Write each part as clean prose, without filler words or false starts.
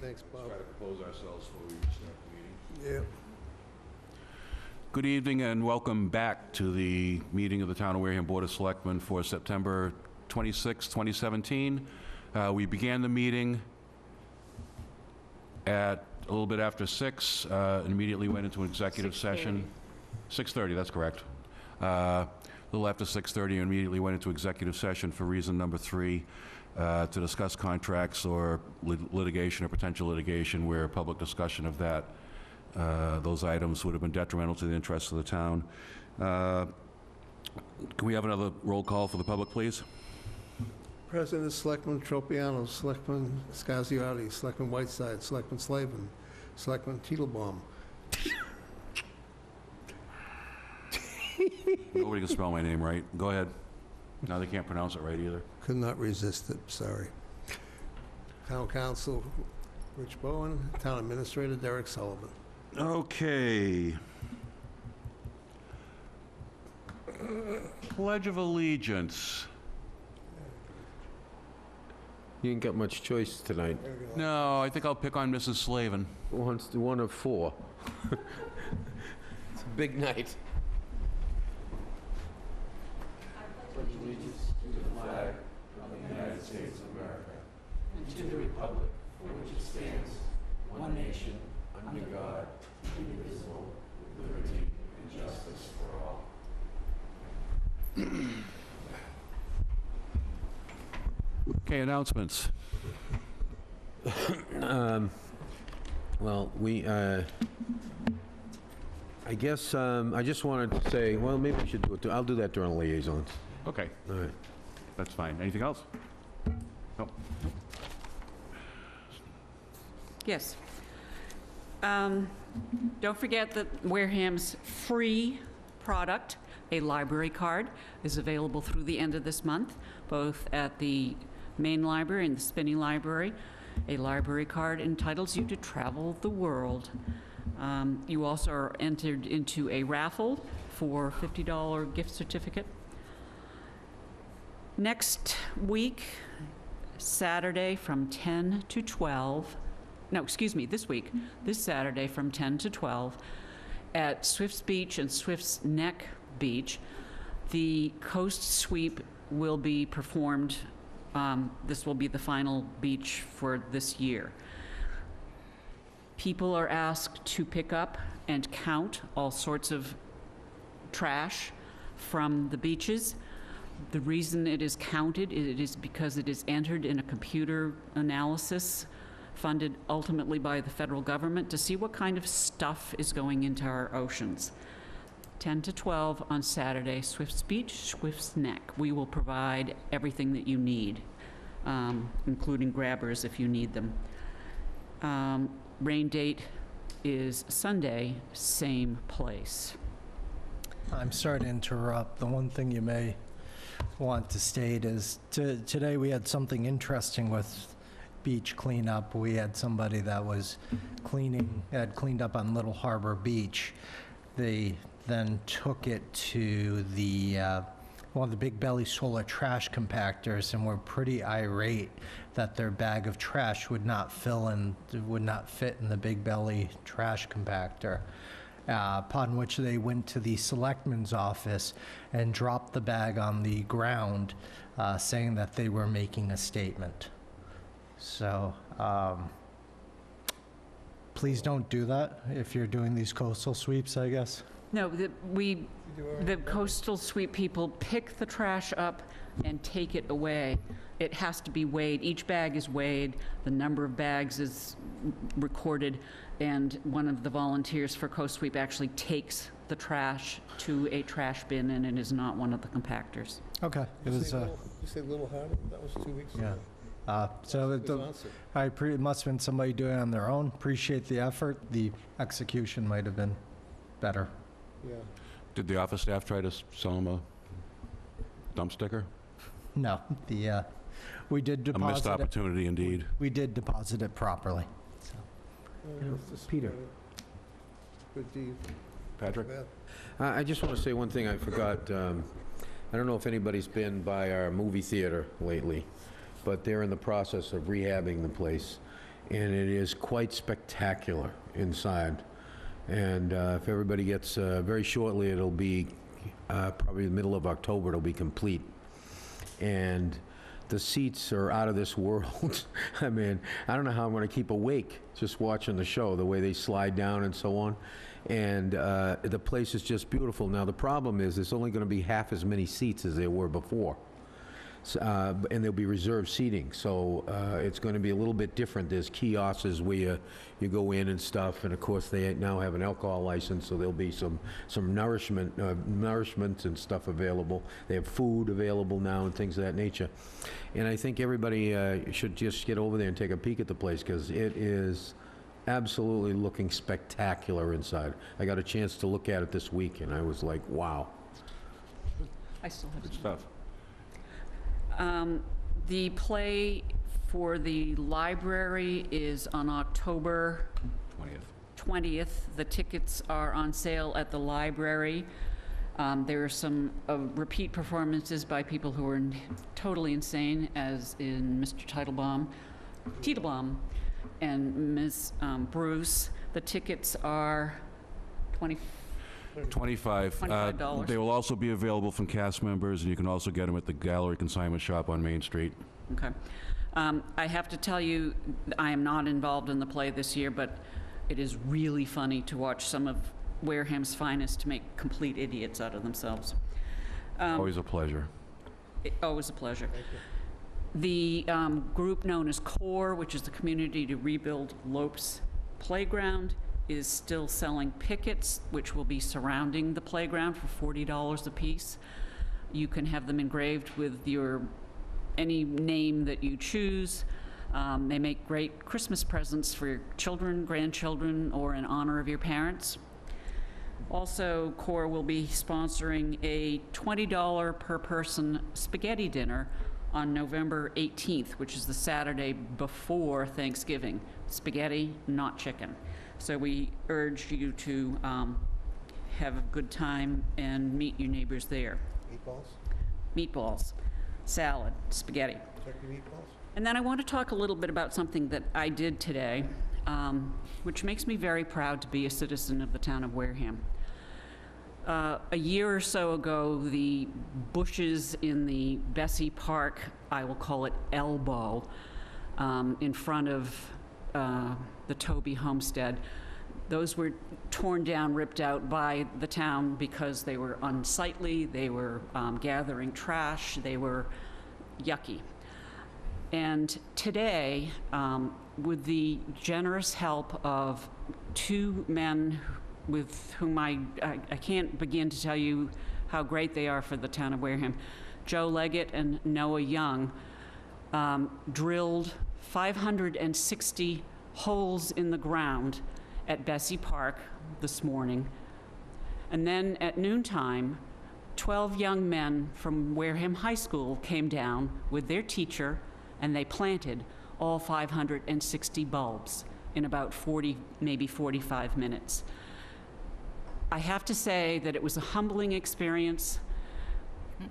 Thanks, Bob. Try to compose ourselves before we start the meeting. Yeah. Good evening and welcome back to the meeting of the Town of Wareham Board of Selectmen for September 26, 2017. We began the meeting at a little bit after 6, and immediately went into an executive session. 6:30, that's correct. A little after 6:30, and immediately went into executive session for reason number 3, to discuss contracts or litigation or potential litigation where public discussion of that, those items would have been detrimental to the interests of the town. Can we have another roll call for the public, please? President, Selectman Tropiano, Selectman Scasiotti, Selectman Whiteside, Selectman Slavin, Selectman Titlebaum. Nobody can spell my name right. Go ahead. Now they can't pronounce it right either. Could not resist it, sorry. Town Council Rich Bowen, Town Administrator Derek Sullivan. Okay. Pledge of Allegiance. You ain't got much choice tonight. There we go. No, I think I'll pick on Mrs. Slavin. One of 4. It's a big night. Okay, announcements. Well, I guess, I just wanted to say, well, maybe we should do it, I'll do that during liaisons. Okay, All right. that's fine. Anything else? Nope. Yes. Don't forget that Wareham's free product, a library card, is available through the end of this month, both at the main library and the Spinney Library. A library card entitles you to travel the world. You also are entered into a raffle for a $50 gift certificate. Next week, Saturday from 10 to 12, no, excuse me, this week, this Saturday from 10 to 12, at Swift's Beach and Swift's Neck Beach, the Coast Sweep will be performed. This will be the final beach for this year. People are asked to pick up and count all sorts of trash from the beaches. The reason it is counted, it is because it is entered in a computer analysis funded ultimately by the federal government to see what kind of stuff is going into our oceans. 10 to 12 on Saturday, Swift's Beach, Swift's Neck. We will provide everything that you need, including grabbers if you need them. Rain date is Sunday, same place. I'm sorry to interrupt. The one thing you may want to state is today we had something interesting with beach cleanup. We had somebody that was had cleaned up on Little Harbor Beach. They then took it to the one of the Big Belly solar trash compactors and were pretty irate that their bag of trash would not fit in the Big Belly trash compactor. Upon which they went to the Selectmen's office and dropped the bag on the ground, saying that they were making a statement. So, please don't do that if you're doing these coastal sweeps, I guess. No, the coastal sweep people pick the trash up and take it away. It has to be weighed. Each bag is weighed. The number of bags is recorded, and one of the volunteers for Coast Sweep actually takes the trash to a trash bin, and it is not one of the compactors. Okay. It was, You say Little Harbor? That was 2 weeks yeah. ago. So It was awesome. it must have been somebody doing it on their own. Appreciate the effort. The execution might have been better. Yeah. Did the office staff try to sell him a dump sticker? No, we did A missed deposit it. opportunity indeed. We did deposit it properly. So. It's just, Peter. Good deed. Patrick? Bad. I just want to say one thing I forgot. I don't know if anybody's been by our movie theater lately, but they're in the process of rehabbing the place. and it is quite spectacular inside. And if everybody gets, very shortly, it'll be, probably the middle of October, it'll be complete. And the seats are out of this world. I mean, I don't know how I'm going to keep awake just watching the show, the way they slide down and so on. And the place is just beautiful. Now, the problem is there's only going to be half as many seats as there were before. And there'll be reserved seating, so it's going to be a little bit different. There's kiosks where you go in and stuff, and of course, they now have an alcohol license, so there'll be some nourishment and stuff available. They have food available now and things of that nature. And I think everybody should just get over there and take a peek at the place, because it is absolutely looking spectacular inside. I got a chance to look at it this week, and I was like, wow. I still have Good some. stuff. The play for the library is on October 20th. The tickets are on sale at the library. There are some repeat performances by people who are totally insane, as in Mr. Teitelbaum and Ms. Bruce. The tickets are $25. $25. They will also be available from cast members, and you can also get them at the Gallery Consignment Shop on Main Street. Okay. I have to tell you, I am not involved in the play this year, but it is really funny to watch some of Wareham's finest make complete idiots out of themselves. Always a pleasure. Always a pleasure. The group known as CORE, which is the Community to Rebuild Lopes Playground, is still selling pickets, which will be surrounding the playground for $40 a piece. You can have them engraved with any name that you choose. They make great Christmas presents for your children, grandchildren, or in honor of your parents. Also, CORE will be sponsoring a $20 per person spaghetti dinner on November 18th, which is the Saturday before Thanksgiving. Spaghetti, not chicken. So we urge you to have a good time and meet your neighbors there. Meatballs, salad, spaghetti. Turkey meatballs? And then I want to talk a little bit about something that I did today, which makes me very proud to be a citizen of the town of Wareham. A year or so ago, the bushes in the Bessie Park, I will call it elbow, in front of the Toby homestead, those were torn down, ripped out by the town because they were unsightly, they were gathering trash, they were yucky. And today, with the generous help of two men with whom I can't begin to tell you how great they are for the town of Wareham, Joe Leggett and Noah Young, drilled 560 holes in the ground at Bessie Park this morning. And then at noontime, 12 young men from Wareham High School came down with their teacher, and they planted all 560 bulbs in about 40, maybe 45 minutes. I have to say that it was a humbling experience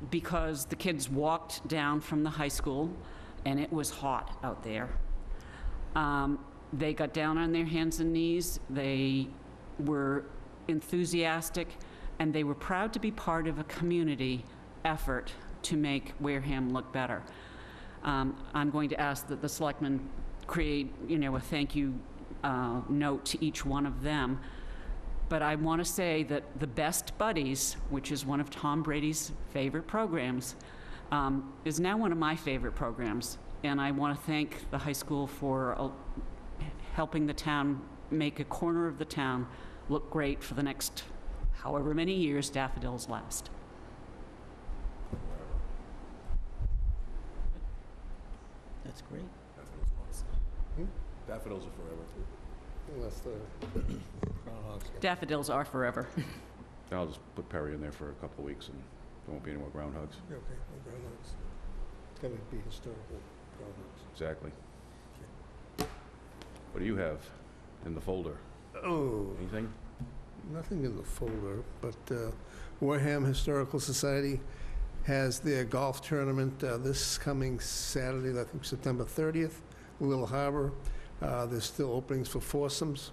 because the kids walked down from the high school, and it was hot out there. They got down on their hands and knees, they were enthusiastic, and they were proud to be part of a community effort to make Wareham look better. I'm going to ask that the selectmen create, a thank you note to each one of them. But I want to say that the Best Buddies, which is one of Tom Brady's favorite programs, is now one of my favorite programs. And I want to thank the high school for helping the town make a corner of the town look great for the next however many years daffodils last. That's great. Daffodils are forever. Unless the groundhogs get... Daffodils are forever. I'll just put Perry in there for a couple of weeks, and there won't be any more groundhogs. Okay, no groundhogs. It's gotta be historical groundhogs. Exactly. What do you have in the folder? Oh, Anything? nothing in the folder, but Wareham Historical Society has their golf tournament this coming Saturday, I think September 30th, Little Harbor. There's still openings for foursomes.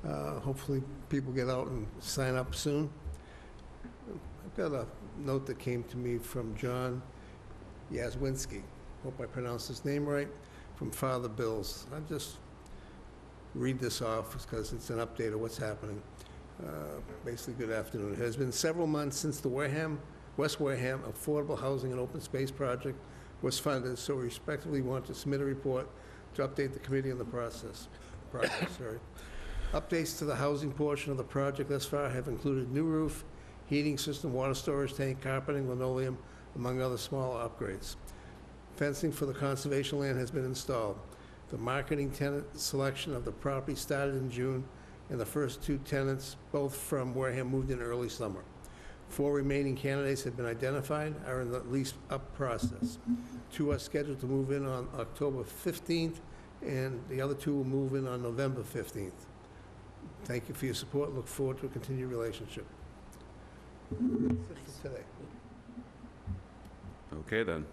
Hopefully, people get out and sign up soon. I've got a note that came to me from John Yazwinski. Hope I pronounced his name right, from Father Bill's. I'll just read this off because it's an update of what's happening. Basically, good afternoon. It has been several months since the West Wareham Affordable Housing and Open Space Project was funded, so we respectively want to submit a report to update the committee on the project. Updates to the housing portion of the project thus far have included new roof, heating system, water storage tank, carpeting, linoleum, among other small upgrades. Fencing for the conservation land has been installed. The marketing tenant selection of the property started in June, and the first 2 tenants, both from Wareham, moved in early summer. 4 remaining candidates have been identified, are in the lease-up process. 2 are scheduled to move in on October 15th, and the other 2 will move in on November 15th. Thank you for your support. Look forward to a continued relationship. That's it for today. Okay, then.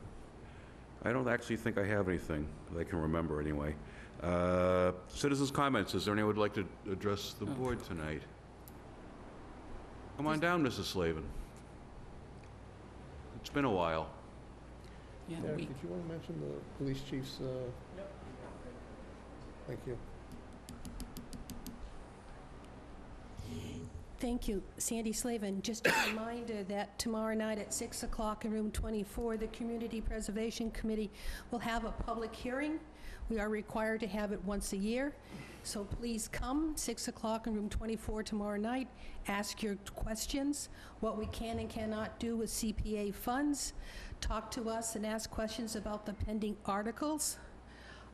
I don't actually think I have anything that I can remember, anyway. Citizens' comments. Is there anyone who would like to address the board tonight? Come on down, Mrs. Slavin. It's been a while. Yeah, Derek, we, did you want to mention the police chief's? Thank you. Thank you, Sandy Slavin. Just a reminder that tomorrow night at 6 o'clock in room 24, the Community Preservation Committee will have a public hearing. We are required to have it once a year, so please come, 6 o'clock in room 24 tomorrow night. Ask your questions, what we can and cannot do with CPA funds. Talk to us and ask questions about the pending articles.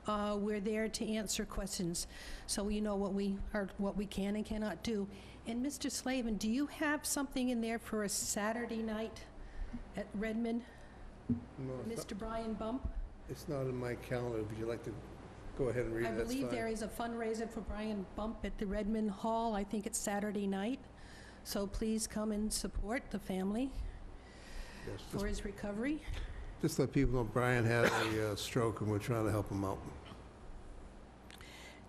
We're there to answer questions, so you know what we can and cannot do. And Mr. Slavin, do you have something in there for a Saturday night at Redmond? No, Mr. Brian Bump? it's not in my calendar. Would you like to go ahead and read it? I That's believe fine. there is a fundraiser for Brian Bump at the Redmond Hall. I think it's Saturday night. So please come and support the family Yes, for his recovery. just let people know Brian had a stroke and we're trying to help him out.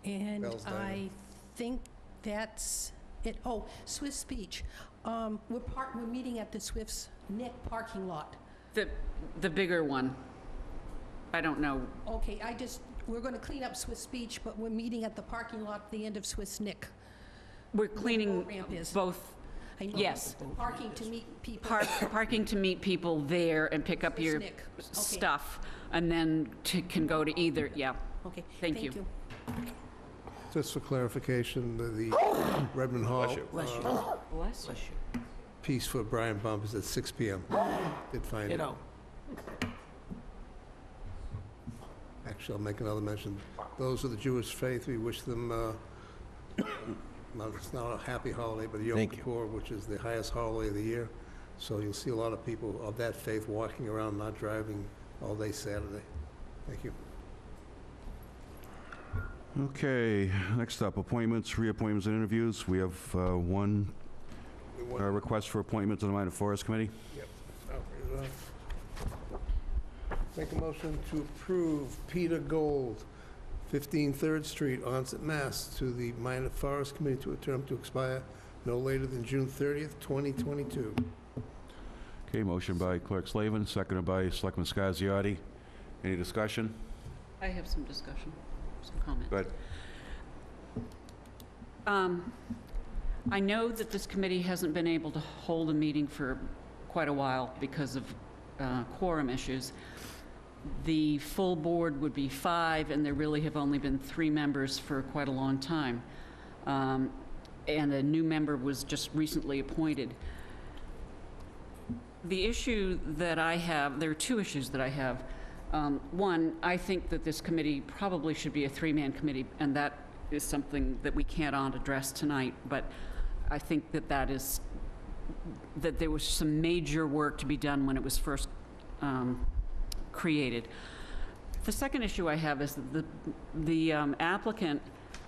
And Bell's Diner. I think that's it. Oh, Swift's Beach. We're meeting at the Swift's Nick parking lot. the bigger one. I don't know. Okay, we're going to clean up Swift's Beach, but we're meeting at the parking lot at the end of Swift's Nick. We're Where the cleaning boat ramp is. both, I know. yes. Parking to meet people. Parking to meet people there and pick up Swift's your Nick. Okay. stuff, and then can go to either, yeah. Okay, Thank you. Just for clarification, the Redmond Hall Bless you. Bless Bless you. piece for Brian Bump is at 6 p.m. Did find it. Actually, I'll make another mention. Those of the Jewish faith, we wish them, it's not a happy holiday, but Yom Thank you. Kippur, which is the highest holiday of the year. So you'll see a lot of people of that faith walking around, not driving all day Saturday. Thank you. Okay, next up, appointments, reappointments, and interviews. We have one request for appointment to the Minor Forest Committee. I'll read it off. Make a motion to approve Peter Gold, 15 3rd Street, Onset, Mass., to the Minor Forest Committee to a term to expire no later than June 30th, 2022. Okay, motion by Clerk Slavin, seconded by Selectman Scasiotti. Any discussion? I have some discussion, some comment. Go ahead. I know that this committee hasn't been able to hold a meeting for quite a while because of quorum issues. The full board would be 5, and there really have only been 3 members for quite a long time. And a new member was just recently appointed. The issue that I have, there are 2 issues that I have. One, I think that this committee probably should be a 3-man committee, and that is something that we can't address tonight, but I think that that there was some major work to be done when it was first created. The second issue I have is that the applicant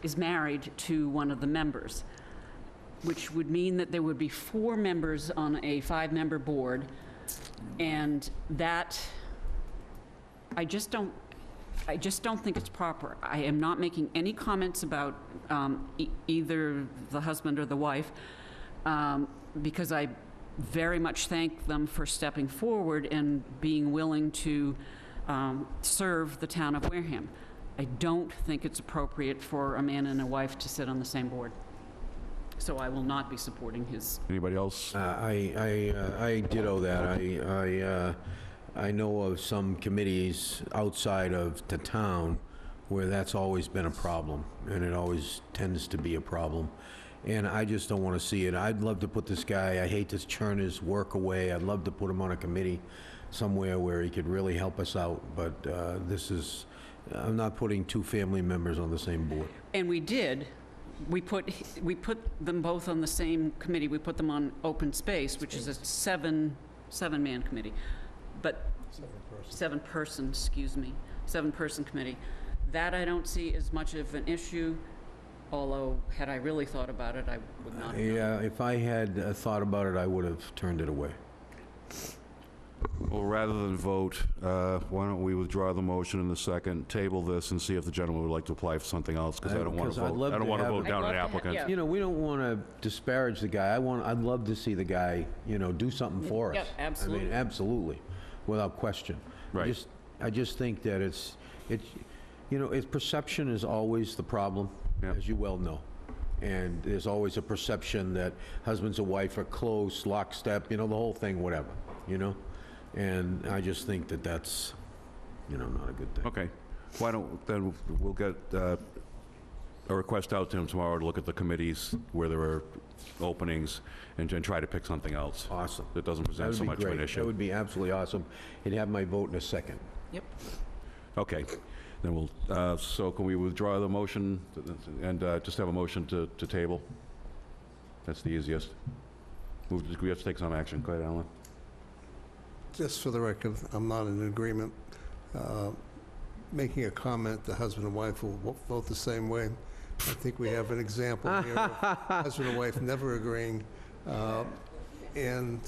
is married to one of the members, which would mean that there would be 4 members on a 5-member board, and that, I just don't, I just don't think it's proper. I am not making any comments about either the husband or the wife, because I very much thank them for stepping forward and being willing to serve the town of Wareham. I don't think it's appropriate for a man and a wife to sit on the same board. So I will not be supporting his. Anybody else? I ditto that. I know of some committees outside of the town where that's always been a problem, and it always tends to be a problem. And I just don't want to see it. I'd love to put this guy, I hate to churn his work away, I'd love to put him on a committee somewhere where he could really help us out, but I'm not putting two family members on the same board. And we did. We put them both on the same committee. We put them on open space, which is a seven-man committee. But seven-person committee. That I don't see as much of an issue, although had I really thought about it, I would not have done it. Yeah, if I had thought about it, I would have turned it away. Well, rather than vote, why don't we withdraw the motion in the second, table this, and see if the gentleman would like to apply for something else, because I don't want to Because I'd love vote. I don't to want to have vote it. down an I'd love to have- applicant. yeah. You know, we don't want to disparage the guy. I'd love to see the guy, do something for us. Yep, absolutely. I mean, absolutely, without question. Right. I just think that it's perception is always the problem, Yep. as you well know. And there's always a perception that husbands and wife are close, lockstep, the whole thing, whatever, And I just think that that's, not a good thing. Okay. Why don't, then we'll get a request out to him tomorrow to look at the committees where there are openings and try to pick something else Awesome. that doesn't That present would so be much of an great. That issue. would be absolutely awesome. He'd have my vote in a second. Yep. Okay. Then so can we withdraw the motion and just have a motion to table? That's the easiest. We have to take some action. Go ahead, Alan. Just for the record, I'm not in agreement. Making a comment, the husband and wife will vote the same way. I think we have an example here of husband and wife never agreeing. And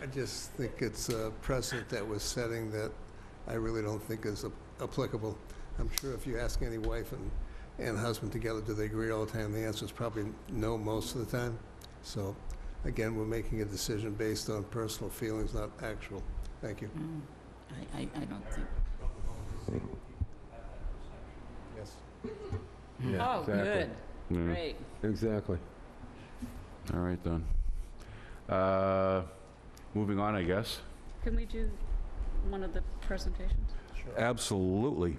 I just think it's a precedent that we're setting that I really don't think is applicable. I'm sure if you ask any wife and husband together, do they agree all the time? The answer is probably no most of the time. So again, we're making a decision based on personal feelings, not actual. Thank you. I don't think. Yes. Yeah, Oh, exactly. good. Yeah. Great. Exactly. All right, then. Moving on, I guess. Can we do one of the presentations? Absolutely.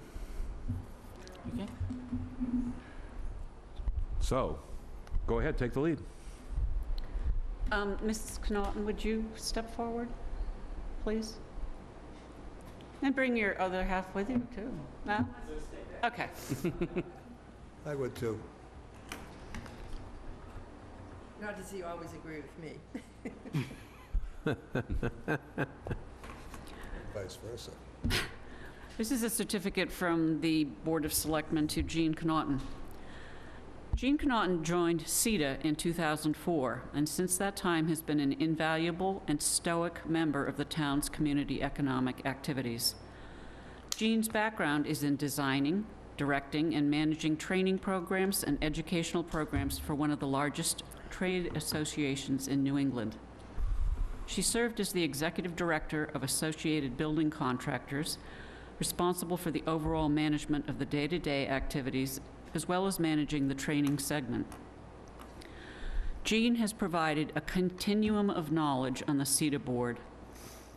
Okay. So, go ahead, take the lead. Mrs. Connaughton, would you step forward, please? And bring your other half with you, too. No? Okay. I would too. Not does he always agree with me. Vice versa. This is a certificate from the Board of Selectmen to Jean Connaughton. Jean Connaughton joined CETA in 2004, and since that time has been an invaluable and stoic member of the town's community economic activities. Jean's background is in designing, directing, and managing training programs and educational programs for one of the largest trade associations in New England. She served as the executive director of Associated Building Contractors, responsible for the overall management of the day-to-day activities, as well as managing the training segment. Jean has provided a continuum of knowledge on the CETA board.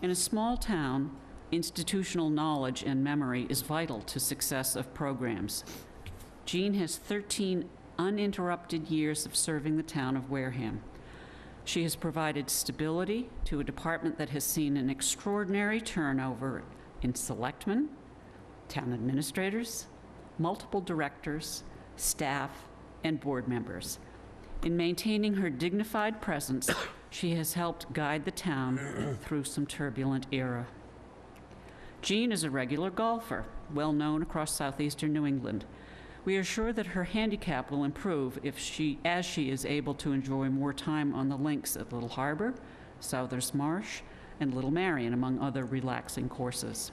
In a small town, institutional knowledge and memory is vital to success of programs. Jean has 13 uninterrupted years of serving the town of Wareham. She has provided stability to a department that has seen an extraordinary turnover in selectmen, town administrators, multiple directors, staff, and board members. In maintaining her dignified presence, she has helped guide the town through some turbulent era. Jean is a regular golfer, well known across southeastern New England. We are sure that her handicap will improve as she is able to enjoy more time on the links at Little Harbor, Southers Marsh, and Little Marion, among other relaxing courses.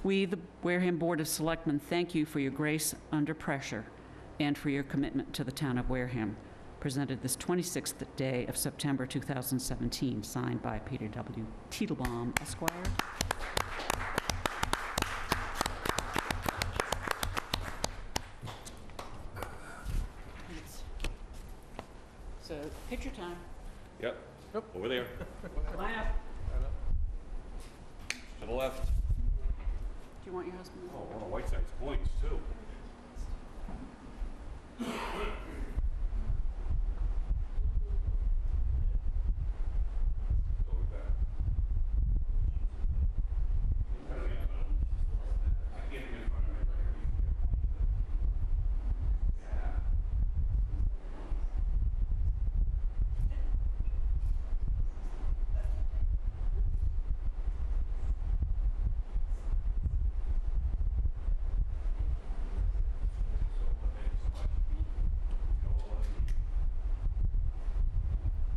We, the Wareham Board of Selectmen, thank you for your grace under pressure and for your commitment to the town of Wareham. Presented this 26th day of September 2017, signed by Peter W. Titelbaum, Esquire. So, picture time. Yep. Over there. Line up. To the left. Do you want your husband? Oh, one of Whiteside's points, too.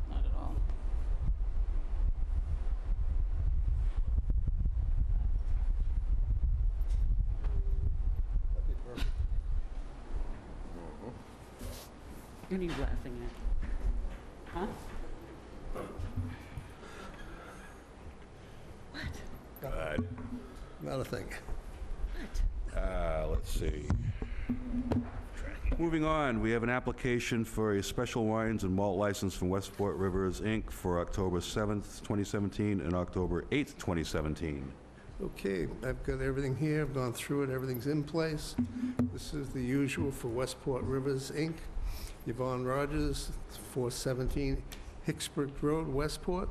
Not at all. What are you laughing at? Huh? Not a thing. Let's see. Moving on, we have an application for a special wines and malt license from Westport Rivers, Inc. for October 7th, 2017 and October 8th, 2017. Okay, I've got everything here, I've gone through it, everything's in place. This is the usual for Westport Rivers, Inc. Yvonne Rogers, 417 Hicksbrook Road, Westport.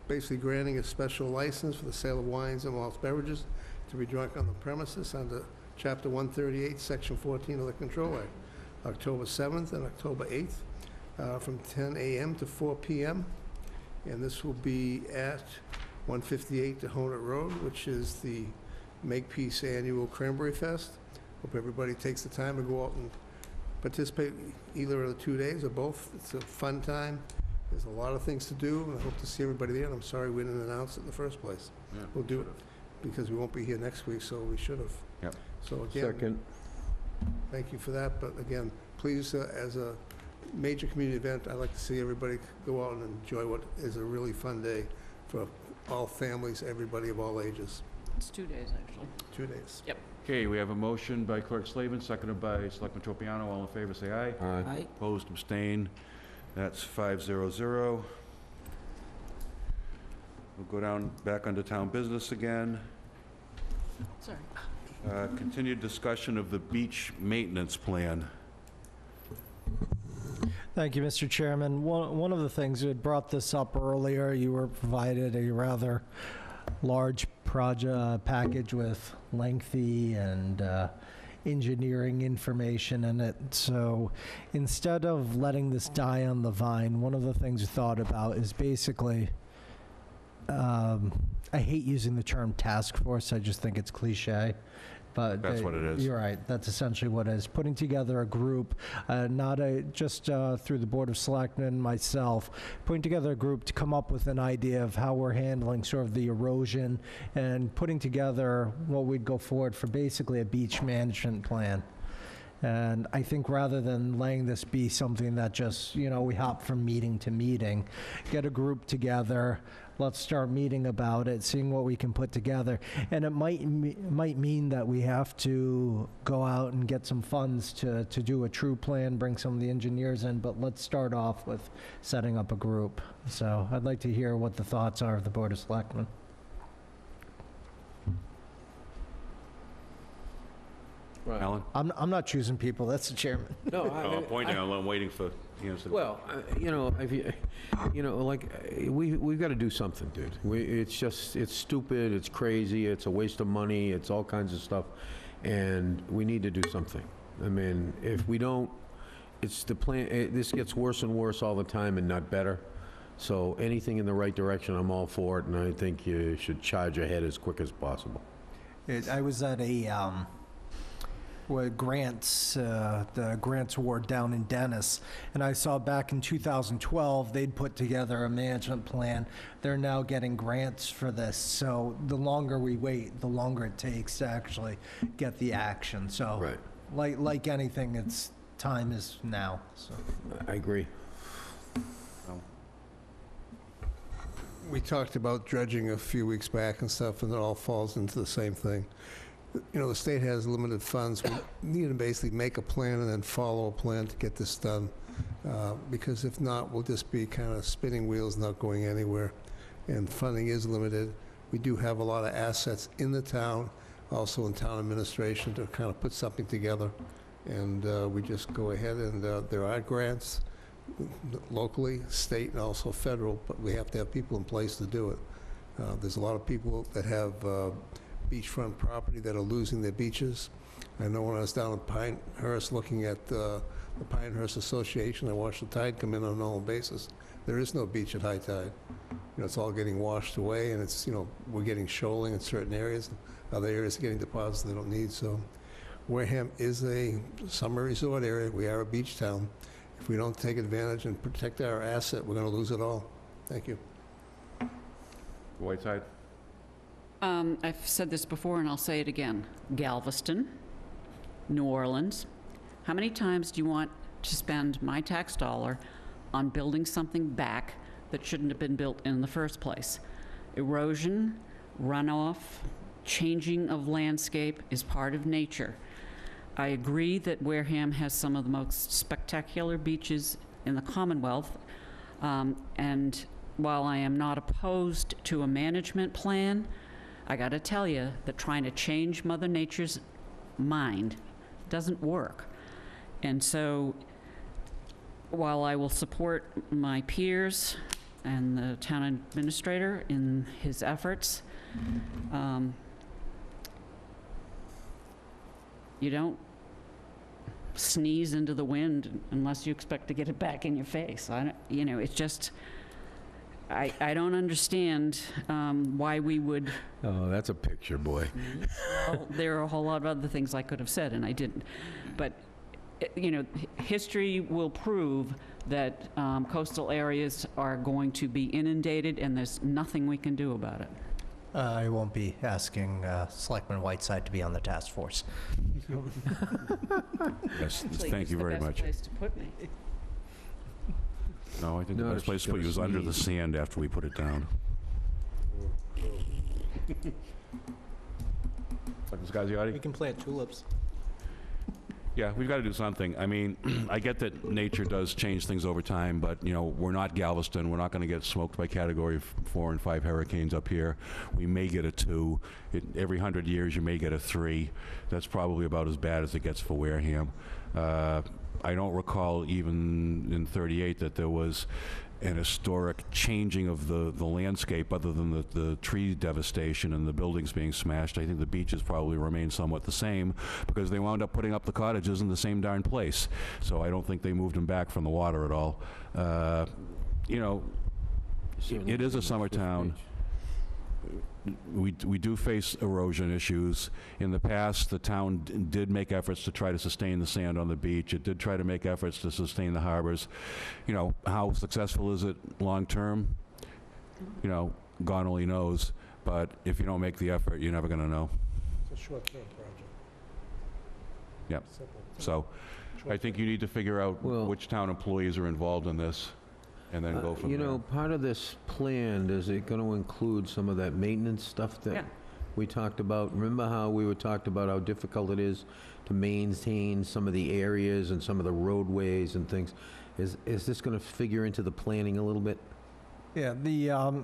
Basically granting a special license for the sale of wines and malt beverages to be drunk on the premises under Chapter 138, Section 14 of the Control Act, October 7th and October 8th, from 10 a.m. to 4 p.m. And this will be at 158 Tohonet Road, which is the Makepeace Annual Cranberry Fest. Hope everybody takes the time to go out and participate either of the 2 days or both. It's a fun time. There's a lot of things to do, and I hope to see everybody there, and I'm sorry we didn't announce it in the first place. Yeah, We'll do it because we won't be here next week, so we should have. Yep. So again, Second. thank you for that, but again, please, as a major community event, I'd like to see everybody go out and enjoy what is a really fun day for all families, everybody of all ages. It's 2 days, actually. 2 days. Okay, we have a motion by Clerk Slavin, seconded by Selectman Tropiano. All in favor, say aye. Aye. Opposed, abstained. That's 500. We'll go down, back under town business again. Sorry. Continued discussion of the beach maintenance plan. Thank you, Mr. Chairman. One of the things, we had brought this up earlier, you were provided a rather large project package with lengthy and engineering information in it. So instead of letting this die on the vine, one of the things we thought about is basically, I hate using the term task force, I just think it's cliche. But That's what it is. You're right. That's essentially what it is. Putting together a group, not just through the Board of Selectmen, myself, putting together a group to come up with an idea of how we're handling sort of the erosion and putting together what we'd go forward for basically a beach management plan. And I think rather than letting this be something that just, we hop from meeting to meeting, get a group together, let's start meeting about it, seeing what we can put together. And it might mean that we have to go out and get some funds to do a true plan, bring some of the engineers in, but let's start off with setting up a group. So I'd like to hear what the thoughts are of the Board of Selectmen. Alan? I'm not choosing people, that's the chairman. No, I'm pointing, I'm waiting for the answer. Well, we've got to do something, dude. It's stupid, it's crazy, it's a waste of money, it's all kinds of stuff, and we need to do something. I mean, if we don't, it's the plan, this gets worse and worse all the time and not better. So anything in the right direction, I'm all for it, and I think you should charge ahead as quick as possible. I was at a with grants, the grants award down in Dennis. And I saw back in 2012, they'd put together a management plan. They're now getting grants for this. So the longer we wait, the longer it takes to actually get the action. So Right. like anything, time is now, so. I agree. We talked about dredging a few weeks back and stuff, and it all falls into the same thing. You know, the state has limited funds. We need to basically make a plan and then follow a plan to get this done. Because if not, we'll just be kind of spinning wheels, not going anywhere. And funding is limited. We do have a lot of assets in the town, also in town administration, to kind of put something together. And we just go ahead and there are grants locally, state, and also federal, but we have to have people in place to do it. There's a lot of people that have beachfront property that are losing their beaches. I know when I was down in Pinehurst looking at the Pinehurst Association, I watched the tide come in on a normal basis. There is no beach at high tide. You know, it's all getting washed away, and it's, you know, we're getting shoaling in certain areas. Other areas are getting deposits they don't need, so Wareham is a summer resort area. We are a beach town. If we don't take advantage and protect our asset, we're going to lose it all. Thank you. Whiteside? I've said this before, and I'll say it again. Galveston, New Orleans. How many times do you want to spend my tax dollar on building something back that shouldn't have been built in the first place? Erosion, runoff, changing of landscape is part of nature. I agree that Wareham has some of the most spectacular beaches in the Commonwealth, and while I am not opposed to a management plan, I gotta tell you that trying to change Mother Nature's mind doesn't work. And so, while I will support my peers and the town administrator in his efforts, you don't sneeze into the wind unless you expect to get it back in your face. You know, it's just, I don't understand why we would. Oh, that's a picture, boy. Well, there are a whole lot of other things I could have said, and I didn't. But, you know, history will prove that coastal areas are going to be inundated, and there's nothing we can do about it. I won't be asking Selectman Whiteside to be on the task force. Yes, Actually, thank it's you the very best much. place to put me. No, I think the No, best place she's to put gonna you is under the sneeze. sand after we put it down. Selectman Scasiotti? We can plant tulips. Yeah, we've got to do something. I mean, I get that nature does change things over time, but, you know, we're not Galveston. We're not going to get smoked by Category 4 and 5 hurricanes up here. We may get a 2. Every 100 years, you may get a 3. That's probably about as bad as it gets for Wareham. I don't recall even in '38 that there was an historic changing of the landscape other than the tree devastation and the buildings being smashed. I think the beaches probably remain somewhat the same because they wound up putting up the cottages in the same darn place. So I don't think they moved them back from the water at all. You know, it is a summer town. We do face erosion issues. In the past, the town did make efforts to try to sustain the sand on the beach. It did try to make efforts to sustain the harbors. You know, how successful is it long-term? You know, God only knows. But if you don't make the effort, you're never going to know. It's a short-term project. Yep. Simple. So I think you need to figure out Well- which town employees are involved in this and then go from You there. know, part of this plan, is it going to include some of that maintenance stuff Yeah. that we talked about? Remember how we were talked about how difficult it is to maintain some of the areas and some of the roadways and things? Is this going to figure into the planning a little bit? Yeah,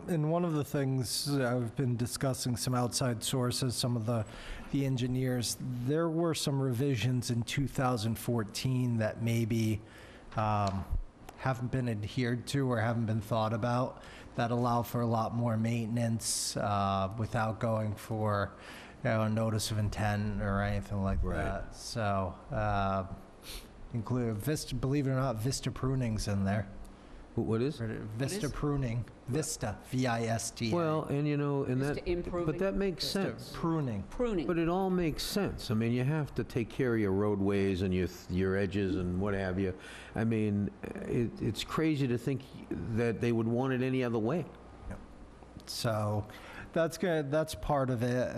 and one of the things I've been discussing some outside sources, some of the engineers, there were some revisions in 2014 that maybe haven't been adhered to or haven't been thought about that allow for a lot more maintenance without going for, you know, a notice of intent or anything like Right. that. So, include believe it or not, vista pruning's in there. What is? Vista pruning, Vista, V-I-S-T-A. Well, and and Just that, improving. but that makes Vista sense. pruning. Pruning. But it all makes sense. I mean, you have to take care of your roadways and your edges and what have you. I mean, it's crazy to think that they would want it any other way. So that's good. That's part of it.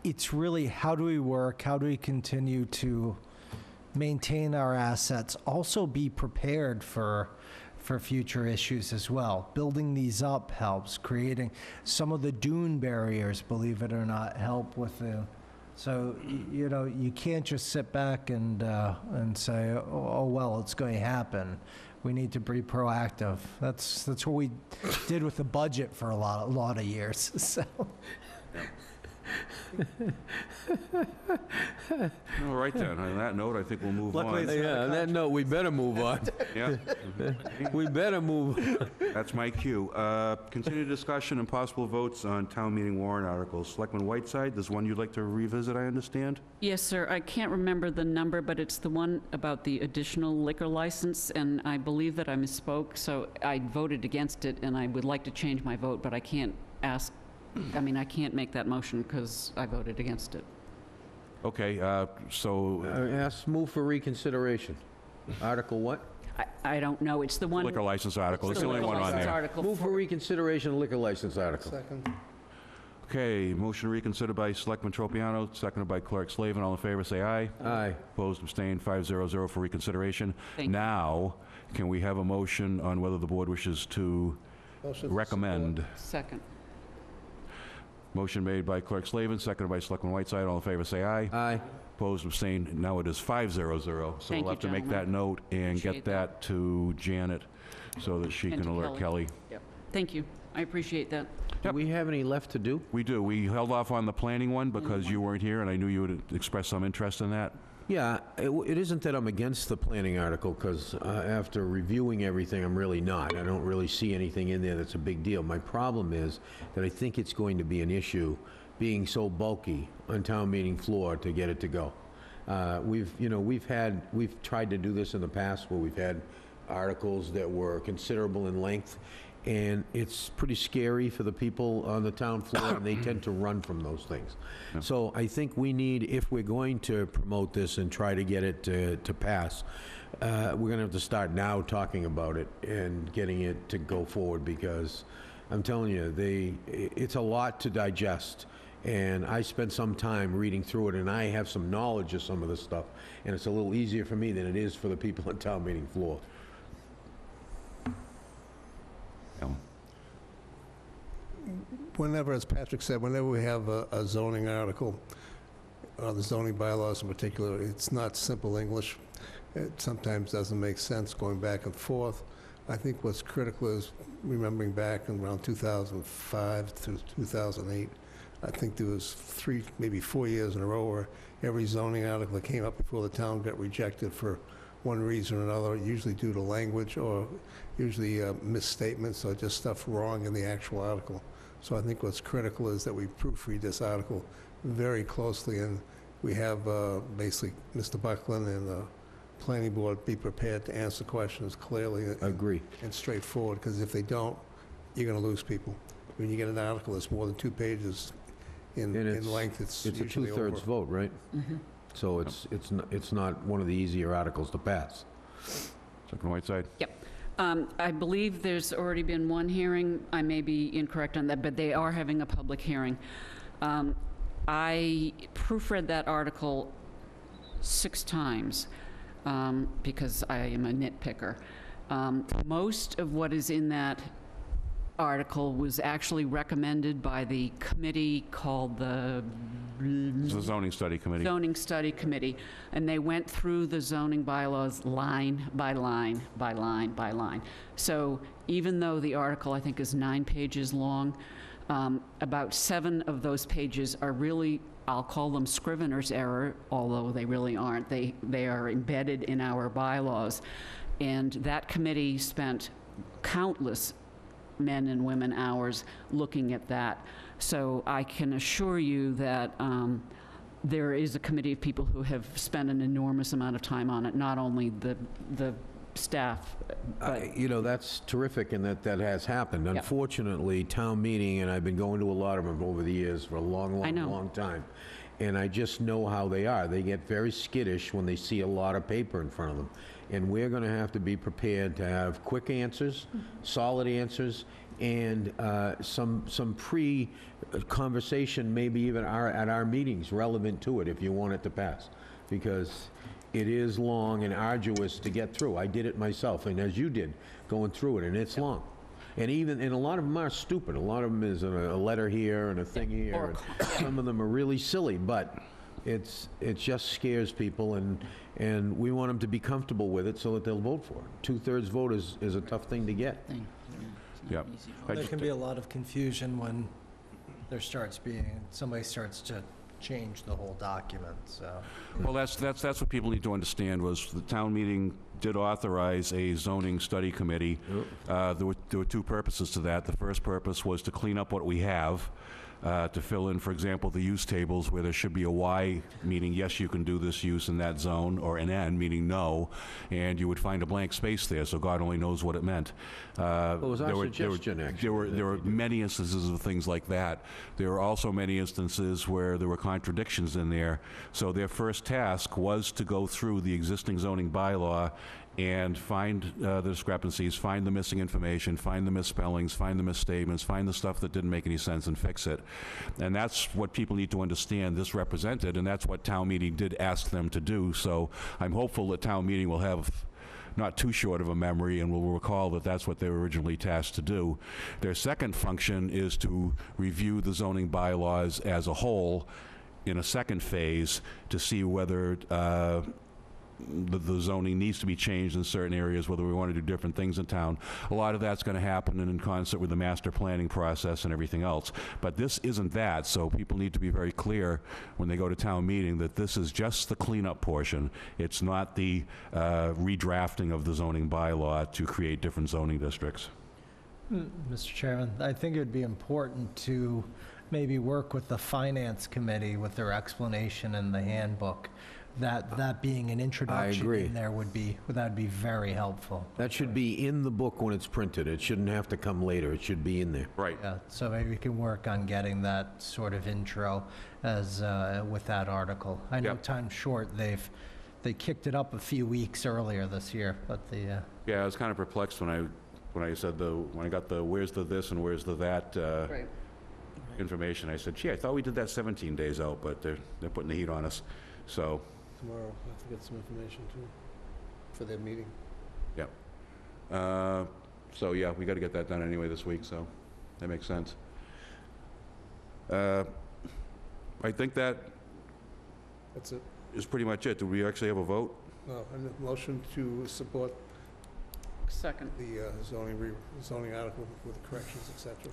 It's really how do we work? How do we continue to maintain our assets? Also be prepared for future issues as well. Building these up helps. Creating some of the dune barriers, believe it or not, help with the. So you can't just sit back and say, oh well, it's going to happen. We need to be proactive. That's what we did with the budget for a lot of years. So. All right then, on that note, I think we'll move Luckily, on. it's- Yeah, on that note, we better move on. Yeah, We better move. that's my cue. Continued discussion and possible votes on town meeting warrant articles. Selectman Whiteside, there's one you'd like to revisit, I understand? Yes, sir. I can't remember the number, but it's the one about the additional liquor license, and I believe that I misspoke, so I voted against it, and I would like to change my vote, but I can't I can't make that motion because I voted against it. Okay, so Move for reconsideration. Article what? I don't know. It's the one. liquor license article, it's the only liquor one on license there. article Move for reconsideration liquor license article. Second. Okay, motion reconsidered by Selectman Tropiano, seconded by Clerk Slavin. All in favor, say aye. Aye. Opposed, abstained, 500 for reconsideration. Thank you. Now, can we have a motion on whether the board wishes to Motion to recommend? Second. Motion made by Clerk Slavin, seconded by Selectman Whiteside. All in favor, say aye. Aye. Opposed, abstained. Now it is 500. So Thank we'll you, have to make that note and get Appreciate that. that to Janet so that she And can to alert Kelly. Yep. Thank you. I appreciate that. Do we have any left to do? We do. We held off on the planning one because you weren't here, and I knew you would express some interest in that. Yeah, it isn't that I'm against the planning article, because after reviewing everything, I'm really not. I don't really see anything in there that's a big deal. My problem is that I think it's going to be an issue being so bulky on town meeting floor to get it to go. We've tried to do this in the past where we've had articles that were considerable in length, and it's pretty scary for the people on the town floor, and they tend to run from those things. So I think we need, if we're going to promote this and try to get it to pass, we're going to have to start now talking about it and getting it to go forward, because I'm telling you, it's a lot to digest. And I spent some time reading through it, and I have some knowledge of some of this stuff, and it's a little easier for me than it is for the people on town meeting floor. Ellen? Whenever, as Patrick said, whenever we have a zoning article, or the zoning bylaws in particular, it's not simple English. It sometimes doesn't make sense going back and forth. I think what's critical is remembering back in around 2005 through 2008, I think there was 3, maybe 4 years in a row where every zoning article that came up before the town got rejected for one reason or another, usually due to language or usually misstatements or just stuff wrong in the actual article. So I think what's critical is that we proofread this article very closely, and we have basically Mr. Buckland and the planning board be prepared to answer questions clearly I agree. and straightforward, because if they don't, you're going to lose people. When you get an article that's more than 2 pages in length, it's a usually two-thirds over. vote, right? So it's not one of the easier articles to pass. Selectman Whiteside? I believe there's already been one hearing. I may be incorrect on that, but they are having a public hearing. I proofread that article 6 times because I am a nitpicker. Most of what is in that article was actually recommended by the committee called the It's the zoning study committee. Zoning Study Committee, and they went through the zoning bylaws line by line, by line, by line. So even though the article, I think, is 9 pages long, about 7 of those pages are really, I'll call them scrivener's error, although they really aren't. They are embedded in our bylaws. And that committee spent countless men and women hours looking at that. So I can assure you that there is a committee of people who have spent an enormous amount of time on it, not only the staff. But You know, that's terrific, and that has happened. Unfortunately, town meeting, and I've been going to a lot of them over the years for a long, I long, know. long time, and I just know how they are. They get very skittish when they see a lot of paper in front of them. And we're going to have to be prepared to have quick answers, solid answers, and some pre-conversation, maybe even at our meetings, relevant to it if you want it to pass. Because it is long and arduous to get through. I did it myself, and as you did, going through it, and it's long. And a lot of them are stupid. A lot of them is a letter here and a thing here. And some of them are really silly, but it just scares people, and we want them to be comfortable with it so that they'll vote for it. 2/3 vote is a tough thing to get. Thing. It's Yeah. not easy. I There just- can be a lot of confusion when somebody starts to change the whole document, so. Well, that's what people need to understand, was the town meeting did authorize a zoning study committee. There were two purposes to that. The first purpose was to clean up what we have, to fill in, for example, the use tables where there should be a Y, meaning yes, you can do this use in that zone, or an N, meaning no, and you would find a blank space there, so God only knows what it meant. It was our suggestion, actually. There were many instances of things like that. There were also many instances where there were contradictions in there. So their first task was to go through the existing zoning bylaw and find the discrepancies, find the missing information, find the misspellings, find the misstatements, find the stuff that didn't make any sense, and fix it. And that's what people need to understand this represented, and that's what town meeting did ask them to do. So I'm hopeful that town meeting will have not too short of a memory and will recall that that's what they were originally tasked to do. Their second function is to review the zoning bylaws as a whole in a second phase to see whether the zoning needs to be changed in certain areas, whether we want to do different things in town. A lot of that's going to happen in concert with the master planning process and everything else. But this isn't that, so people need to be very clear when they go to town meeting that this is just the cleanup portion. It's not the redrafting of the zoning bylaw to create different zoning districts. Mr. Chairman, I think it would be important to maybe work with the Finance Committee with their explanation in the handbook. That being an introduction agree. in there would be very helpful. That should be in the book when it's printed. It shouldn't have to come later. It should be in there. Right. Yeah, so maybe we can work on getting that sort of intro as, with that article. I know Yep. time's short. They kicked it up a few weeks earlier this year, but Yeah, I was kind of perplexed when I said when I got the where's the this and where's the that Right. information. I said, gee, I thought we did that 17 days out, but they're putting the heat on us. So, Tomorrow, I have to get some information too, for their meeting. so yeah, we got to get that done anyway this week, so that makes sense. I think that That's it. is pretty much it. Do we actually have a vote? No, and a motion to support second, the zoning article with corrections, et cetera.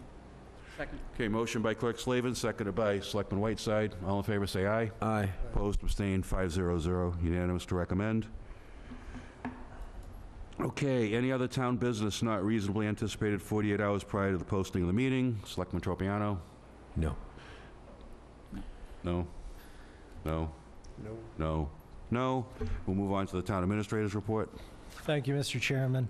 second. Okay, motion by Clerk Slavin, seconded by Selectman Whiteside. All in favor, say aye. Aye. Opposed, abstained, 500, unanimous to recommend. Okay, any other town business not reasonably anticipated 48 hours prior to the posting of the meeting? Selectman Tropiano? No. No? No? No. No? No? We'll move on to the town administrator's report. Thank you, Mr. Chairman.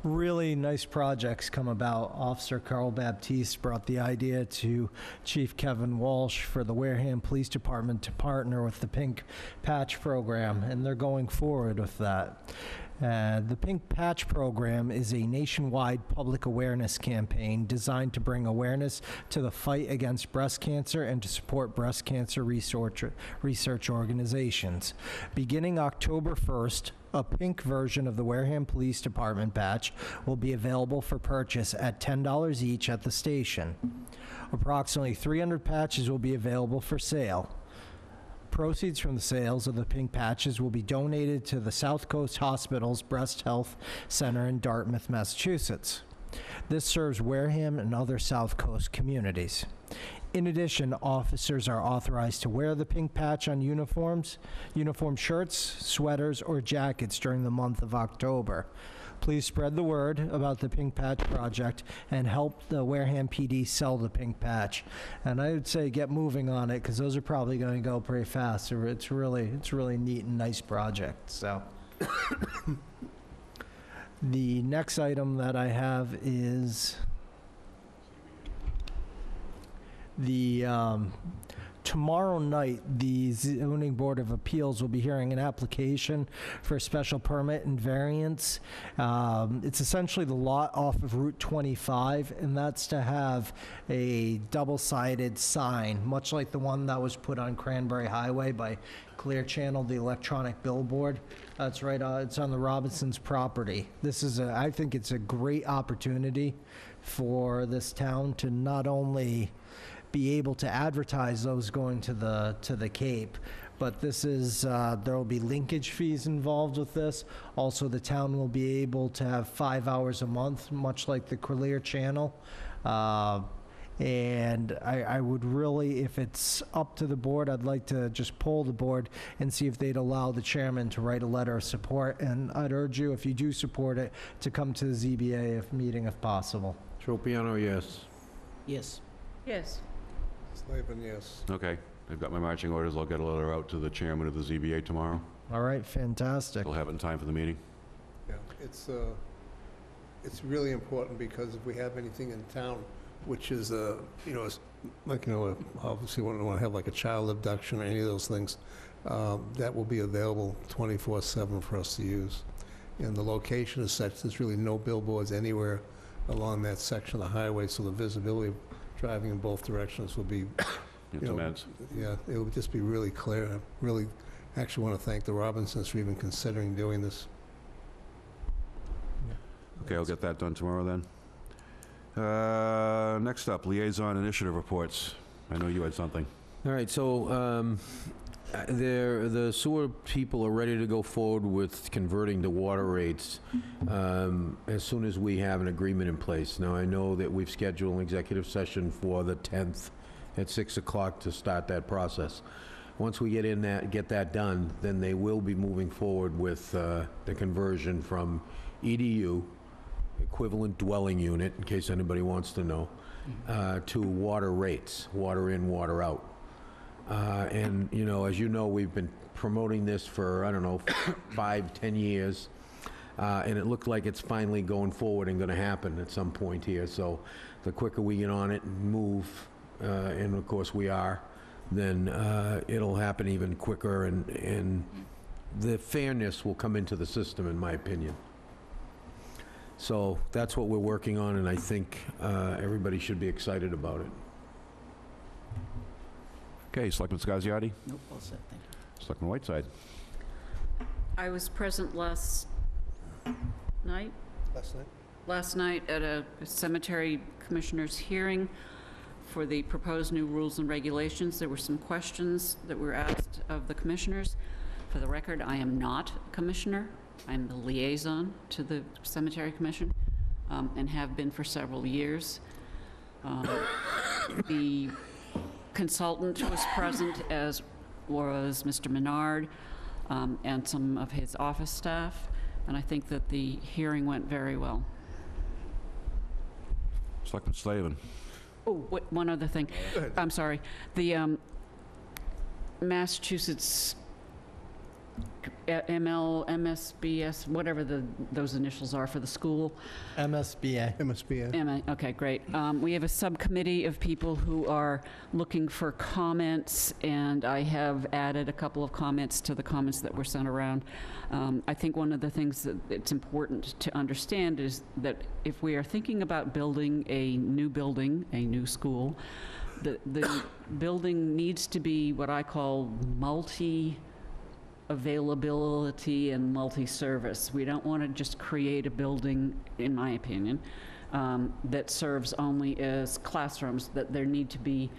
Really nice projects come about. Officer Carl Baptiste brought the idea to Chief Kevin Walsh for the Wareham Police Department to partner with the Pink Patch Program, and they're going forward with that. The Pink Patch Program is a nationwide public awareness campaign designed to bring awareness to the fight against breast cancer and to support breast cancer research organizations. Beginning October 1st, a pink version of the Wareham Police Department patch will be available for purchase at $10 each at the station. Approximately 300 patches will be available for sale. Proceeds from the sales of the pink patches will be donated to the South Coast Hospital's Breast Health Center in Dartmouth, Massachusetts. This serves Wareham and other South Coast communities. In addition, officers are authorized to wear the pink patch on uniform shirts, sweaters, or jackets during the month of October. Please spread the word about the Pink Patch Project and help the Wareham PD sell the pink patch. And I would say get moving on it, because those are probably going to go pretty fast. It's really neat and nice project, so. The next item that I have is the, tomorrow night, the zoning board of appeals will be hearing an application for a special permit and variance. It's essentially the lot off of Route 25, and that's to have a double-sided sign, much like the one that was put on Cranberry Highway by Clear Channel, the electronic billboard. That's right, it's on the Robinsons' property. This is I think it's a great opportunity for this town to not only be able to advertise those going to the Cape, but this is, there will be linkage fees involved with this. Also, the town will be able to have 5 hours a month, much like the Clear Channel. And I would really, if it's up to the board, I'd like to just poll the board and see if they'd allow the chairman to write a letter of support. And I'd urge you, if you do support it, to come to the ZBA meeting if possible. Tropiano, yes. Yes. Yes. Slavin, yes. Okay, I've got my marching orders. I'll get a letter out to the chairman of the ZBA tomorrow. All right, fantastic. We'll have it in time for the meeting. Yeah, it's really important because if we have anything in town, which is, obviously we don't want to have like a child abduction or any of those things, that will be available 24/7 for us to use. And the location is such, there's really no billboards anywhere along that section of the highway, so the visibility of driving in both directions will be, It's immense. yeah, it would just be really clear. I really actually want to thank the Robinsons for even considering doing this. Okay, I'll get that done tomorrow then. Next up, liaison initiative reports. I know you had something. All right, so the sewer people are ready to go forward with converting to water rates as soon as we have an agreement in place. Now, I know that we've scheduled an executive session for the 10th at 6 o'clock to start that process. Once we get that done, then they will be moving forward with the conversion from EDU, equivalent dwelling unit, in case anybody wants to know, to water rates, water in, water out. And, as you know, we've been promoting this for, 5, 10 years, and it looked like it's finally going forward and going to happen at some point here. So the quicker we get on it and move, and of course we are, then it'll happen even quicker, and the fairness will come into the system, in my opinion. So that's what we're working on, and I think everybody should be excited about it. Okay, Selectman Scasiotti? Nope, all set, thank you. Selectman Whiteside? I was present last night Last night? at a cemetery commissioners hearing for the proposed new rules and regulations. There were some questions that were asked of the commissioners. For the record, I am not a commissioner. I'm the liaison to the cemetery commission, and have been for several years. The consultant was present, as was Mr. Menard, and some of his office staff, and I think that the hearing went very well. Selectman Slavin? Oh, one other thing. Go ahead. I'm sorry. The Massachusetts MSBS, whatever those initials are for the school. MSBA. MSBA. Okay, great. We have a subcommittee of people who are looking for comments, and I have added a couple of comments to the comments that were sent around. I think one of the things that it's important to understand is that if we are thinking about building a new school, the building needs to be what I call multi-availability and multi-service. We don't want to just create a building, in my opinion, that serves only as classrooms, that there need to be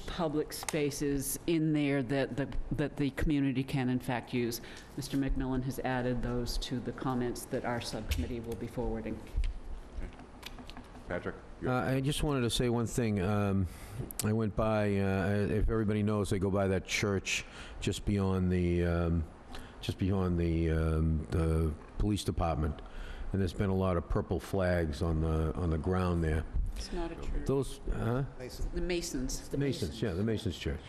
public spaces in there that the community can in fact use. Mr. McMillan has added those to the comments that our subcommittee will be forwarding. Patrick? I just wanted to say one thing. I went by, if everybody knows, I go by that church just beyond the police department, and there's been a lot of purple flags on the ground there. It's not a church. Those, Mason. The Masons. Masons, yeah, the Masons Church.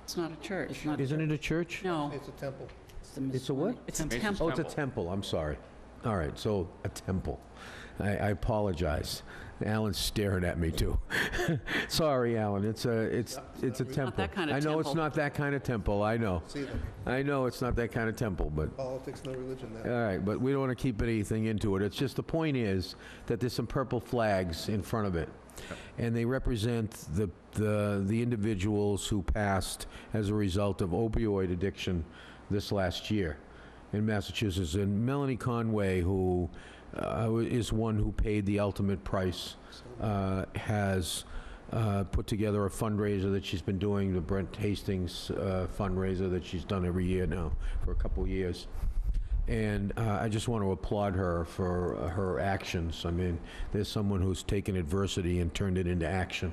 It's not a church. Isn't it a church? No, It's a temple. It's a what? it's a Mason's temple. Oh, it's a temple, I'm sorry. All right, so a temple. I apologize. Alan's staring at me, too. Sorry, Alan, it's a temple. that kind of I know it's temple. not that kind of temple, I know. See them. I know it's not that kind of temple, but, Politics, no religion there. all right, but we don't want to keep anything into it. It's just, the point is that there's some purple flags in front of it, and they represent the individuals who passed as a result of opioid addiction this last year in Massachusetts. And Melanie Conway, who is one who paid the ultimate price, has put together a fundraiser that she's been doing, the Brent Hastings fundraiser that she's done every year now for a couple of years. And I just want to applaud her for her actions. I mean, there's someone who's taken adversity and turned it into action.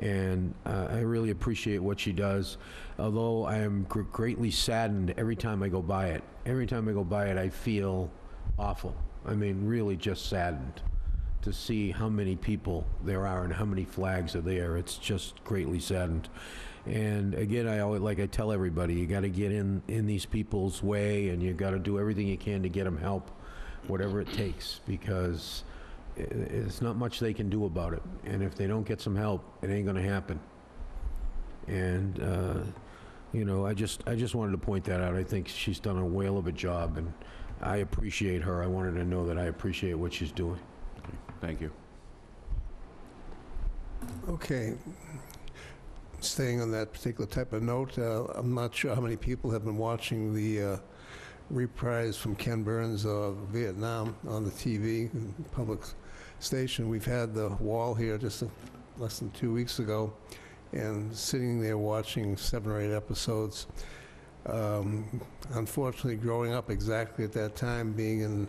And I really appreciate what she does, although I am greatly saddened every time I go by it. Every time I go by it, I feel awful. I mean, really just saddened to see how many people there are and how many flags are there. It's just greatly saddened. And again, like I tell everybody, you got to get in these people's way, and you got to do everything you can to get them help, whatever it takes, because it's not much they can do about it. And if they don't get some help, it ain't going to happen. And you know, I just wanted to point that out. I think she's done a whale of a job, and I appreciate her. I wanted to know that I appreciate what she's doing. Thank you. Okay. Staying on that particular type of note, I'm not sure how many people have been watching the reprise from Ken Burns of Vietnam on the TV, public station. We've had the wall here just less than 2 weeks ago, and sitting there watching 7 or 8 episodes. Unfortunately, growing up exactly at that time, being in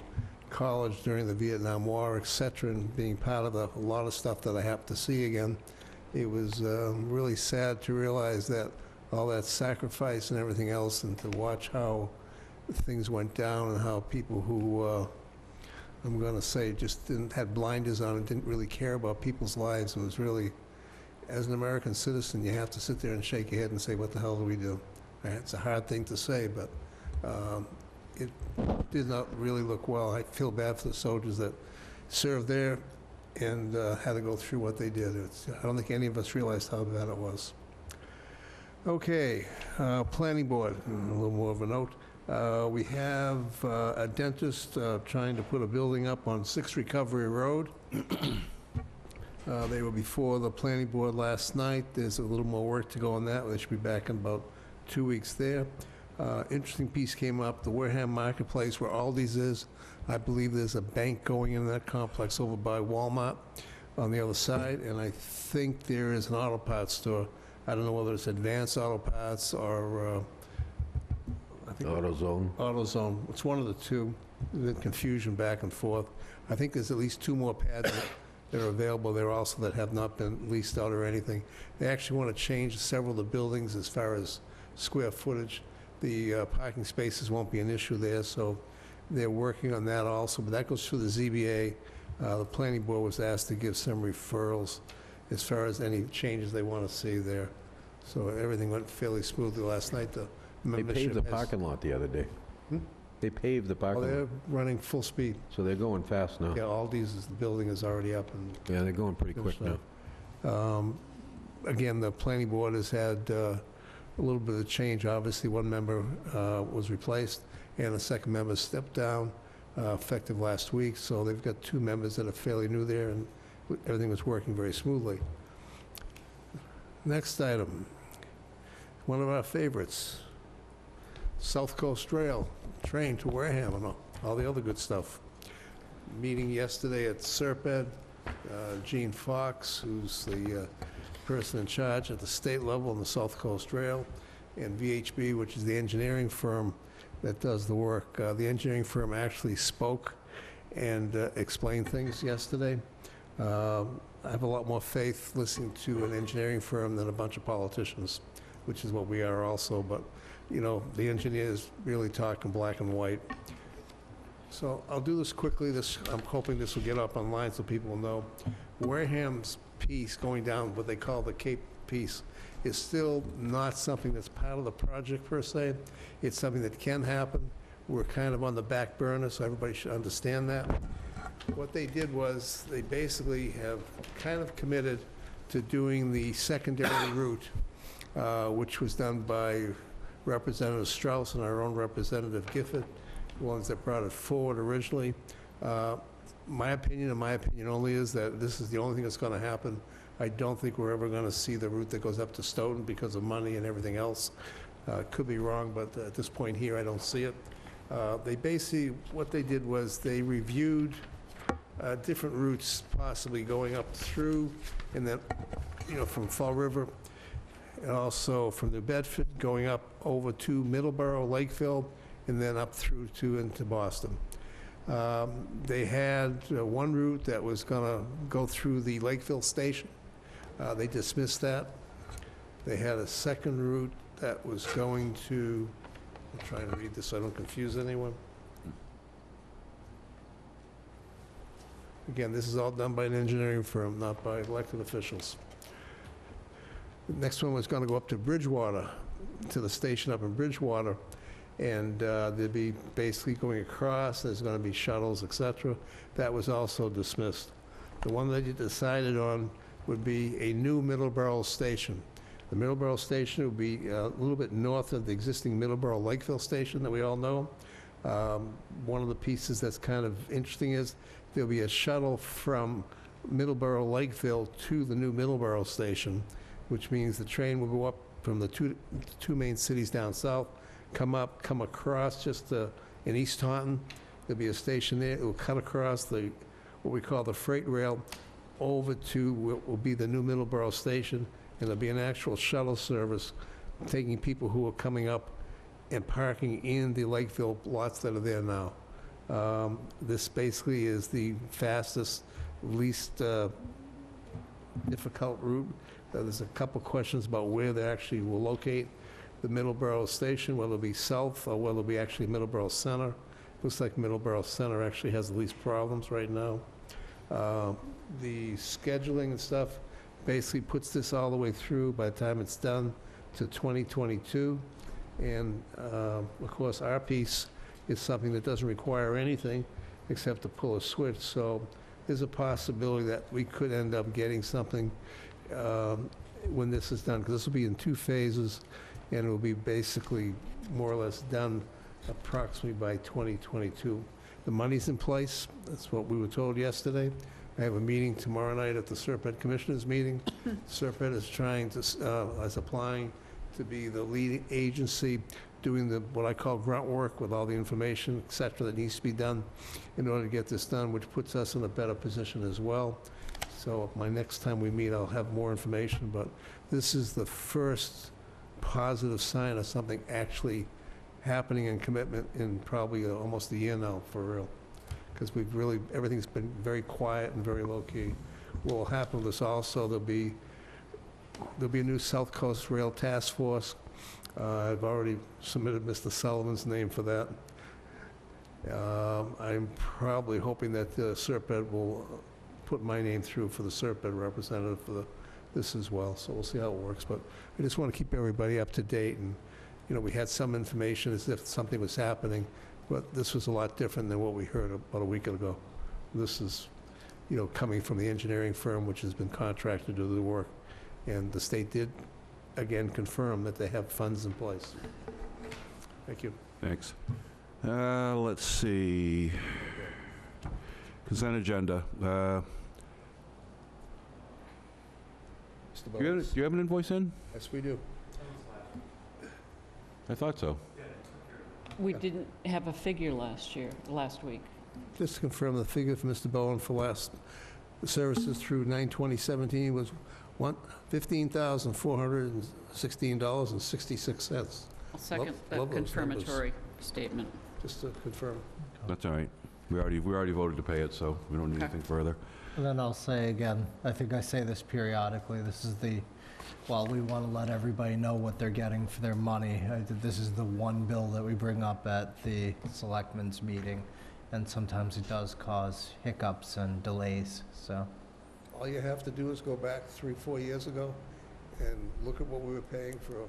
college during the Vietnam War, etc., and being part of a lot of stuff that I happened to see again, it was really sad to realize that all that sacrifice and everything else, and to watch how things went down and how people who, I'm going to say, just had blinders on and didn't really care about people's lives. It was really, as an American citizen, you have to sit there and shake your head and say, what the hell do we do? It's a hard thing to say, but it did not really look well. I feel bad for the soldiers that served there and had to go through what they did. I don't think any of us realized how bad it was. Okay, planning board, a little more of a note. We have a dentist trying to put a building up on 6 Recovery Road. They were before the planning board last night. There's a little more work to go on that. They should be back in about 2 weeks there. Interesting piece came up, the Wareham Marketplace where Aldi's is. I believe there's a bank going in that complex over by Walmart on the other side, and I think there is an auto parts store. I don't know whether it's Advanced Auto Parts or I think AutoZone. AutoZone. It's one of the two. There's been confusion back and forth. I think there's at least 2 more pads that are available there also that have not been leased out or anything. They actually want to change several of the buildings as far as square footage. The parking spaces won't be an issue there, so they're working on that also, but that goes through the ZBA. The planning board was asked to give some referrals as far as any changes they want to see there. So everything went fairly smoothly last night. The They membership paved the has- parking lot the other day. Hmm? They paved the Oh, parking lot, they're running full speed. so they're going fast now. Yeah, Aldi's, the building is already up and Yeah, they're going pretty quick now. Again, the planning board has had a little bit of change. Obviously, one member was replaced, and a second member stepped down effective last week, so they've got 2 members that are fairly new there, and everything was working very smoothly. Next item, one of our favorites, South Coast Rail, train to Wareham and all the other good stuff. Meeting yesterday at Serped, Gene Fox, who's the person in charge at the state level on the South Coast Rail, and VHB, which is the engineering firm that does the work. The engineering firm actually spoke and explained things yesterday. I have a lot more faith listening to an engineering firm than a bunch of politicians, which is what we are also, but, you know, the engineers really talk in black and white. So I'll do this quickly. I'm hoping this will get up online so people will know. Wareham's piece going down, what they call the Cape piece, is still not something that's part of the project per se. It's something that can happen. were kind of on the back burner, so everybody should understand that. What they did was, they basically have kind of committed to doing the secondary route, which was done by Representative Strauss and our own Representative Gifford, the ones that brought it forward originally. My opinion, and my opinion only, is that this is the only thing that's going to happen. I don't think we're ever going to see the route that goes up to Stoughton because of money and everything else. Could be wrong, but at this point here, I don't see it. They basically, what they did was they reviewed different routes possibly going up through, and then, from Fall River, and also from New Bedford, going up over to Middleborough, Lakeville, and then up through to into Boston. They had one route that was going to go through the Lakeville station. They dismissed that. They had a second route that was going to, I'm trying to read this so I don't confuse anyone. Again, this is all done by an engineering firm, not by elected officials. The next one was going to go up to Bridgewater, to the station up in Bridgewater, and they'd be basically going across, there's going to be shuttles, et cetera. That was also dismissed. The one that you decided on would be a new Middleborough station. The Middleborough station would be a little bit north of the existing Middleborough Lakeville station that we all know. One of the pieces that's kind of interesting is there'll be a shuttle from Middleborough Lakeville to the new Middleborough station, which means the train will go up from the two main cities down south, come up, come across just in East Taunton. There'll be a station there. It will cut across what we call the freight rail over to what will be the new Middleborough station, and there'll be an actual shuttle service taking people who are coming up and parking in the Lakeville lots that are there now. This basically is the fastest, least difficult route. There's a couple questions about where they actually will locate the Middleborough station, whether it'll be south or whether it'll be actually Middleborough Center. Looks like Middleborough Center actually has the least problems right now. The scheduling and stuff basically puts this all the way through, by the time it's done, to 2022. And of course, our piece is something that doesn't require anything except to pull a switch. So there's a possibility that we could end up getting something when this is done, because this will be in 2 phases, and it will be basically more or less done approximately by 2022. The money's in place. That's what we were told yesterday. I have a meeting tomorrow night at the Serpent Commissioners meeting. Serpent is is applying to be the lead agency doing what I call grunt work with all the information, et cetera, that needs to be done in order to get this done, which puts us in a better position as well. So my next time we meet, I'll have more information, but this is the first positive sign of something actually happening in commitment in probably almost a year now, for real. Because everything's been very quiet and very low-key. What will happen with this also, there'll be a new South Coast Rail Task Force. I've already submitted Mr. Sullivan's name for that. I'm probably hoping that the Serpent will put my name through for the Serpent representative for this as well, so we'll see how it works. But I just want to keep everybody up to date, and, we had some information as if something was happening, but this was a lot different than what we heard about a week ago. This is, coming from the engineering firm, which has been contracted to do the work, and the state did, again, confirm that they have funds in place. Thank you. Thanks. Let's see. Consent agenda. Mr. Do you have an invoice in? Yes, we do. I thought so. We didn't have a figure last week. Just to confirm, the figure for Mr. Bowen for last services through 9/2017 was $15,416.66. I'll second Love the those numbers. confirmatory statement. Just to confirm. That's all right. We already voted to pay it, so we don't need Okay. anything further. And then I'll say again, I think I say this periodically, while we want to let everybody know what they're getting for their money, this is the one bill that we bring up at the Selectmen's meeting, and sometimes it does cause hiccups and delays, so. All you have to do is go back 3-4 years ago and look at what we were paying for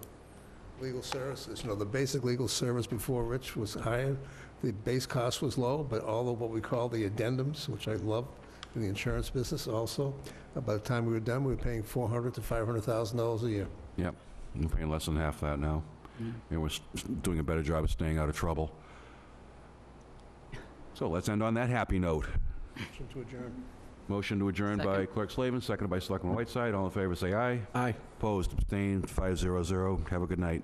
legal services. The basic legal service before Rich was hired The base cost was low, but all of what we call the addendums, which I love in the insurance business also, by the time we were done, we were paying $400,000 to $500,000 a year. Yep, we're paying less than half that now. And we're doing a better job of staying out of trouble. So let's end on that happy note. Motion to adjourn. Motion to adjourn by Clerk Slavin, seconded by Selectman Whiteside. All in favor, say aye. Aye. Opposed, abstained, 500. Have a good night.